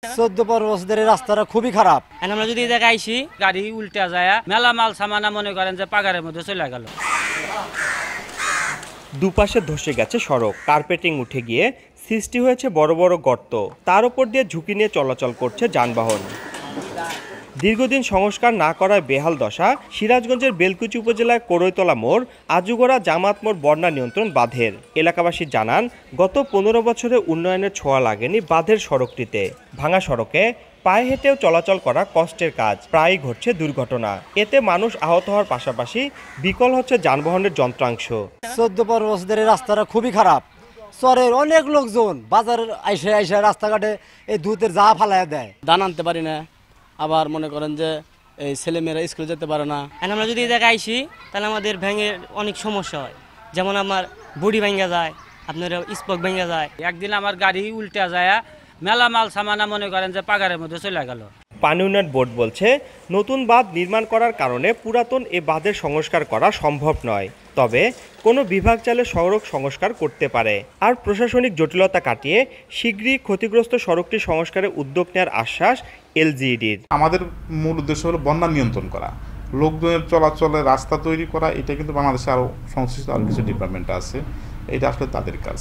14-15 বছরের রাস্তাটা খুবই খারাপ। আমরা যদি দেখে আইসি গাড়ি উল্টা যায় মেলা মাল সামানা মনে করেন যে পাগারের মধ্যে চলে গেল। দুপাশে ধসে গেছে সড়ক, কার্পেটিং উঠে গিয়ে সৃষ্টি হয়েছে বড় বড় গর্ত, তার উপর দিয়ে ঝুঁকি নিয়ে চলাচল করছে যানবাহন। দীর্ঘদিন সংস্কার না করায় বেহাল দশা সিরাজগঞ্জের বেলকুচি উপজেলায় করৈতলা মোড়, আজুগড়া জামাত মোড় বন্যা নিয়ন্ত্রণ বাঁধের। এলাকাবাসী জানান, গত 15 বছরে উন্নয়নের ছোঁয়া লাগেনি বাঁধের সড়কটিতে। ভাঙা সড়কে পায়ে হেঁটেও চলাচল করা কষ্টের কাজ, প্রায়ই ঘটছে দুর্ঘটনা। এতে মানুষ আহত হওয়ার পাশাপাশি বিকল হচ্ছে যানবাহনের যন্ত্রাংশ। 14-15 বছরের রাস্তাটা খুবই খারাপ। চরের অনেক লোকজন বাজার আইসা রাস্তাঘাটে এই দুধের যা ফালাইয়া দেয়। ধান আনতে পারি না, আবার মনে করেন যে এই ছেলেমেয়েরা স্কুলে যেতে পারে না। আমরা যদি দেখে আইসি তাহলে আমাদের ভেঙে অনেক সমস্যা হয়, যেমন আমার বডি ভেঙে যায়, আপনার স্পক ভেঙে যায়। একদিন আমার গাড়ি উল্টা যায় মেলা মাল সামানা মনে করেন যে পাগারের মধ্যে চলে গেল। পানি উন্নয়ন বোর্ড বলছে, নতুন বাঁধ নির্মাণ করার কারণে পুরাতন এ বাঁধের সংস্কার করা সম্ভব নয়। তবে কোনো বিভাগ চাইলে সড়ক সংস্কার করতে পারে। আর প্রশাসনিক জটিলতা কাটিয়ে শীঘ্রই ক্ষতিগ্রস্ত সড়কটি সংস্কারে উদ্যোগ নেওয়ার আশ্বাস এলজিইডির। আমাদের মূল উদ্দেশ্য হলো বন্যা নিয়ন্ত্রণ করা, লোকজনের চলাচলের রাস্তা তৈরি করা। এটা কিন্তু বাংলাদেশে আরও সংশ্লিষ্ট আরও কিছু ডিপার্টমেন্ট আছে, এটা আসলে তাদের কাজ।